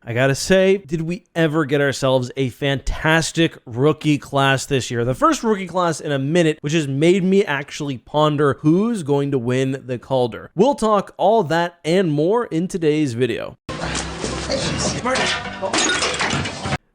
I gotta say, did we ever get ourselves a fantastic rookie class this year? The first rookie class in a minute, which has made me actually ponder who's going to win the Calder. We'll talk all that and more in today's video.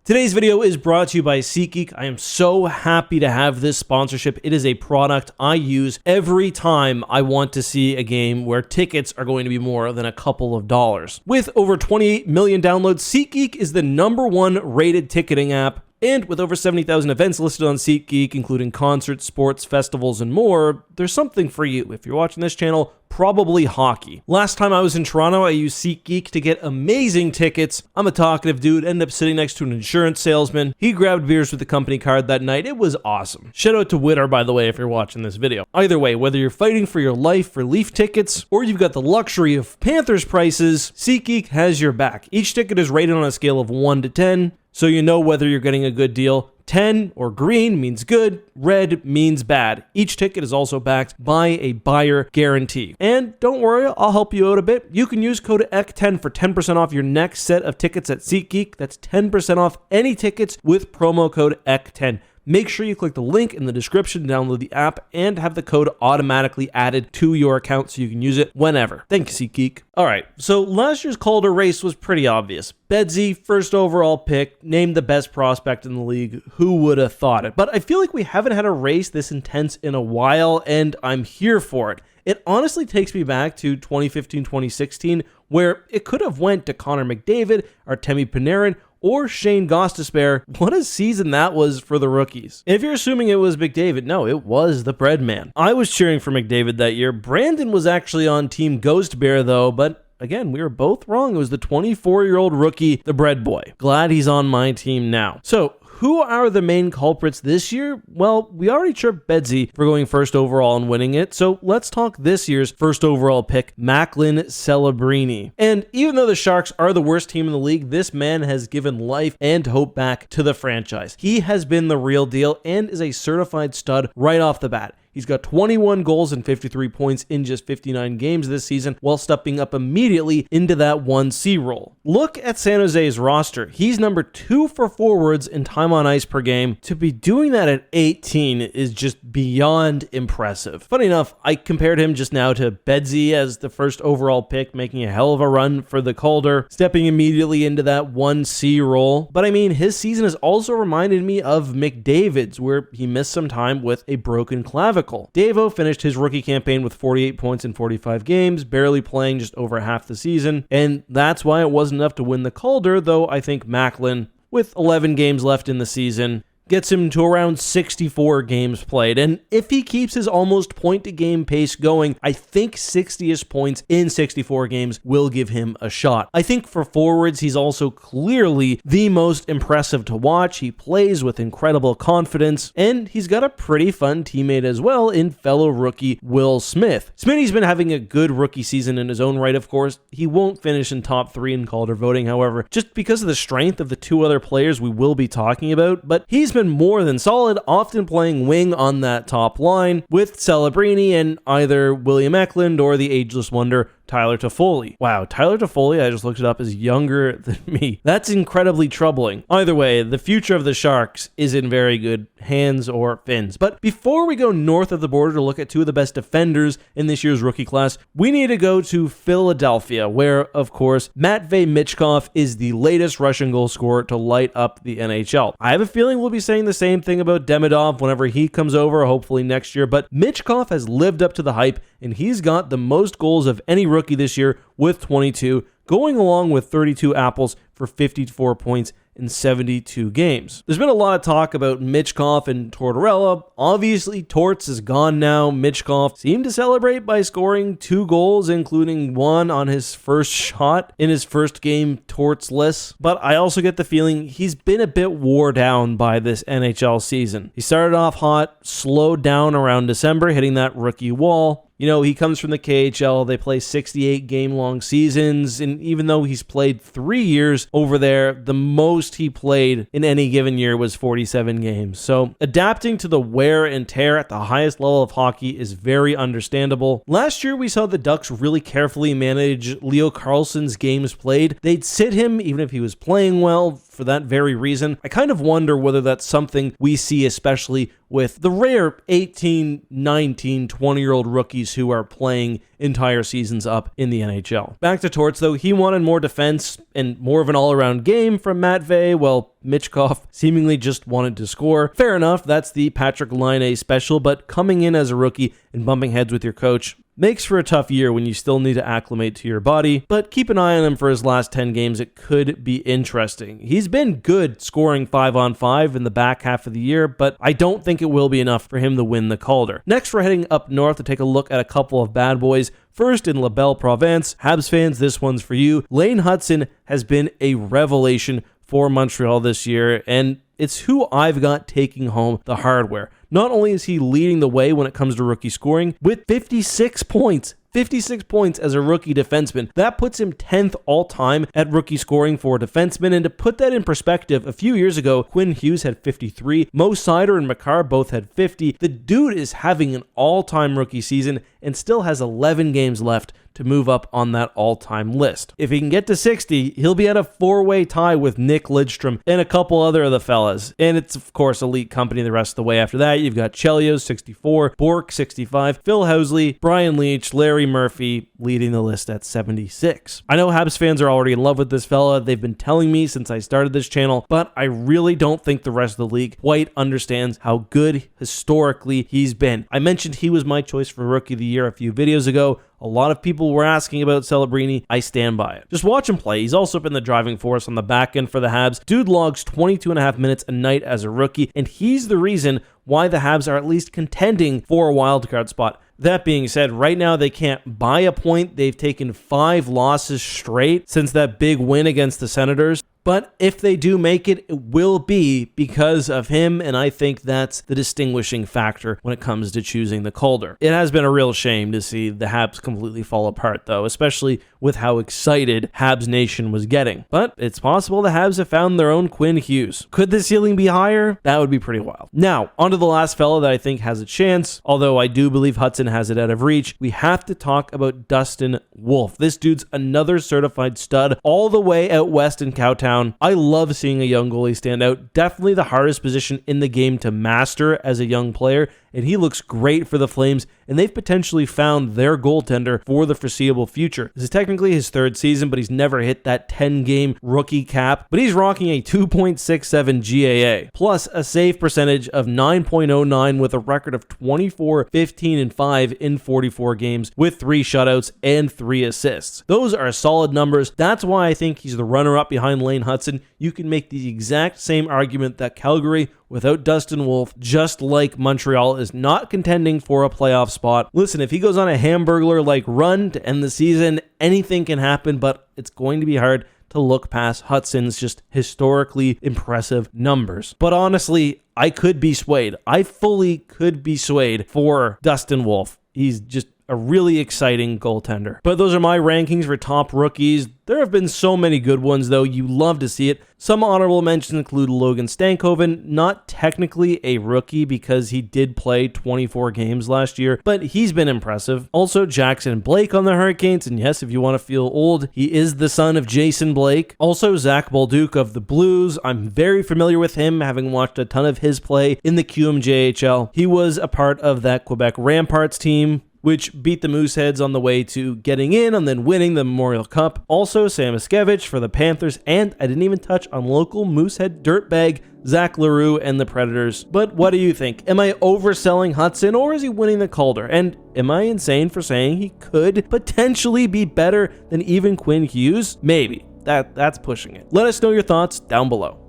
Today's video is brought to you by SeatGeek. I am so happy to have this sponsorship. It is a product I use every time I want to see a game where tickets are going to be more than a couple of dollars. With over 28 million downloads, SeatGeek is the #1 rated ticketing app. And with over 70,000 events listed on SeatGeek, including concerts, sports, festivals, and more, there's something for you. If you're watching this channel, probably hockey. Last time I was in Toronto, I used SeatGeek to get amazing tickets. I'm a talkative dude, ended up sitting next to an insurance salesman. He grabbed beers with the company card that night. It was awesome. Shout out to Witter, by the way, if you're watching this video. Either way, whether you're fighting for your life for Leaf tickets, or you've got the luxury of Panthers prices, SeatGeek has your back. Each ticket is rated on a scale of 1 to 10, so you know whether you're getting a good deal. 10 or green means good, red means bad. Each ticket is also backed by a buyer guarantee. And don't worry, I'll help you out a bit. You can use code ECK10 for 10% off your next set of tickets at SeatGeek. That's 10% off any tickets with promo code ECK10. Make sure you click the link in the description to download the app and have the code automatically added to your account so you can use it whenever. Thank you, SeatGeek. All right, so last year's Calder race was pretty obvious. Bedsy, first overall pick, named the best prospect in the league. Who would have thought it? But I feel like we haven't had a race this intense in a while, and I'm here for it. It honestly takes me back to 2015-2016, where it could have went to Connor McDavid, Artemi Panarin, or Shane Gostisbehere. What a season that was for the rookies. If you're assuming it was McDavid, no, it was the bread man. I was cheering for McDavid that year. Brandon was actually on Team Ghost Bear though, but again, we were both wrong. It was the 24-year-old rookie, the bread boy. Glad he's on my team now. So, who are the main culprits this year? Well, we already chirped Bedsy for going first overall and winning it, so let's talk this year's first overall pick, Macklin Celebrini. And even though the Sharks are the worst team in the league, this man has given life and hope back to the franchise. He has been the real deal and is a certified stud right off the bat. He's got 21 goals and 53 points in just 59 games this season, while stepping up immediately into that 1C role. Look at San Jose's roster. He's number 2 for forwards in time on ice per game. To be doing that at 18 is just beyond impressive. Funny enough, I compared him just now to Bedsy as the first overall pick, making a hell of a run for the Calder, stepping immediately into that 1C role. But I mean, his season has also reminded me of McDavid's, where he missed some time with a broken clavicle. Davo finished his rookie campaign with 48 points in 45 games, barely playing just over half the season, and that's why it wasn't enough to win the Calder, though I think Macklin, with 11 games left in the season, gets him to around 64 games played. And if he keeps his almost point-to-game pace going, I think 60-ish points in 64 games will give him a shot. I think for forwards, he's also clearly the most impressive to watch. He plays with incredible confidence, and he's got a pretty fun teammate as well in fellow rookie Will Smith. Smitty's been having a good rookie season in his own right, of course. He won't finish in top 3 in Calder voting, however, just because of the strength of the 2 other players we will be talking about, but he's been more than solid, often playing wing on that top line with Celebrini and either William Eklund or the ageless wonder Tyler Toffoli. Wow, Tyler Toffoli, I just looked it up, is younger than me. That's incredibly troubling. Either way, the future of the Sharks is in very good hands or fins. But before we go north of the border to look at 2 of the best defenders in this year's rookie class, we need to go to Philadelphia, where, of course, Matvei Michkov is the latest Russian goal scorer to light up the NHL. I have a feeling we'll be saying the same thing about Demidov whenever he comes over, hopefully next year, but Michkov has lived up to the hype, and he's got the most goals of any rookie this year with 22, going along with 32 apples for 54 points in 72 games. There's been a lot of talk about Michkov and Tortorella. Obviously, Torts is gone now. Michkov seemed to celebrate by scoring 2 goals, including 1 on his first shot in his first game Torts-less. But I also get the feeling he's been a bit wore down by this NHL season. He started off hot, slowed down around December, hitting that rookie wall. You know, he comes from the KHL. They play 68 game-long seasons, and even though he's played 3 years over there, the most he played in any given year was 47 games. So adapting to the wear and tear at the highest level of hockey is very understandable. Last year, we saw the Ducks really carefully manage Leo Carlsson's games played. They'd sit him even if he was playing well for that very reason. I kind of wonder whether that's something we see, especially with the rare 18, 19, 20-year-old rookies who are playing entire seasons up in the NHL. Back to Torts, though, he wanted more defense and more of an all-around game from Matvei, while Michkov seemingly just wanted to score. Fair enough, that's the Patrick Laine special, but coming in as a rookie and bumping heads with your coach makes for a tough year when you still need to acclimate to your body, but keep an eye on him for his last 10 games. It could be interesting. He's been good scoring 5-on-5 in the back half of the year, but I don't think it will be enough for him to win the Calder. Next, we're heading up north to take a look at a couple of bad boys. First, in La Belle Province, Habs fans, this one's for you. Lane Hutson has been a revelation for Montreal this year, and it's who I've got taking home the hardware. Not only is he leading the way when it comes to rookie scoring with 56 points. 56 points as a rookie defenseman. That puts him 10th all-time at rookie scoring for a defenseman. And to put that in perspective, a few years ago, Quinn Hughes had 53. Mo Seider and Makar both had 50. The dude is having an all-time rookie season and still has 11 games left to move up on that all-time list. If he can get to 60, he'll be at a 4-way tie with Nick Lidstrom and a couple other of the fellas. And it's, of course, elite company the rest of the way after that. You've got Chelios, 64, Bork, 65, Phil Housley, Brian Leach, Larry Murphy leading the list at 76. I know Habs fans are already in love with this fella. They've been telling me since I started this channel, but I really don't think the rest of the league quite understands how good historically he's been. I mentioned he was my choice for Rookie of the Year a few videos ago. A lot of people were asking about Celebrini. I stand by it. Just watch him play. He's also been the driving force on the back end for the Habs. Dude logs 22.5 minutes a night as a rookie, and he's the reason why the Habs are at least contending for a wildcard spot. That being said, right now they can't buy a point. They've taken 5 losses straight since that big win against the Senators. But if they do make it, it will be because of him, and I think that's the distinguishing factor when it comes to choosing the Calder. It has been a real shame to see the Habs completely fall apart, though, especially with how excited Habs Nation was getting. But it's possible the Habs have found their own Quinn Hughes. Could the ceiling be higher? That would be pretty wild. Now, onto the last fella that I think has a chance, although I do believe Hutson has it out of reach. We have to talk about Dustin Wolf. This dude's another certified stud all the way out west in Cowtown. I love seeing a young goalie stand out. Definitely the hardest position in the game to master as a young player, and he looks great for the Flames, and they've potentially found their goaltender for the foreseeable future. This is technically his 3rd season, but he's never hit that 10-game rookie cap, but he's rocking a 2.67 GAA, plus a save percentage of 9.09 with a record of 24, 15, and 5 in 44 games with 3 shutouts and 3 assists. Those are solid numbers. That's why I think he's the runner-up behind Lane Hutson. You can make the exact same argument that Calgary without Dustin Wolf, just like Montreal, is not contending for a playoff spot. Listen, if he goes on a Hamburglar-like run to end the season, anything can happen, but it's going to be hard to look past Hutson's just historically impressive numbers. But honestly, I could be swayed. I fully could be swayed for Dustin Wolf. He's just a really exciting goaltender. But those are my rankings for top rookies. There have been so many good ones, though. You love to see it. Some honorable mentions include Logan Stankoven, not technically a rookie because he did play 24 games last year, but he's been impressive. Also, Jackson Blake on the Hurricanes, and yes, if you want to feel old, he is the son of Jason Blake. Also, Zach Bolduc of the Blues. I'm very familiar with him, having watched a ton of his play in the QMJHL. He was a part of that Quebec Ramparts team, which beat the Mooseheads on the way to getting in and then winning the Memorial Cup. Also, Sam Iskevich for the Panthers, and I didn't even touch on local Moosehead dirtbag Zach Leroux and the Predators. But what do you think? Am I overselling Hutson, or is he winning the Calder? And am I insane for saying he could potentially be better than even Quinn Hughes? Maybe. That's pushing it. Let us know your thoughts down below.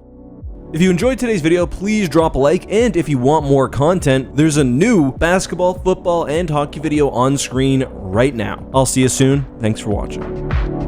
If you enjoyed today's video, please drop a like, and if you want more content, there's a new basketball, football, and hockey video on screen right now. I'll see you soon. Thanks for watching.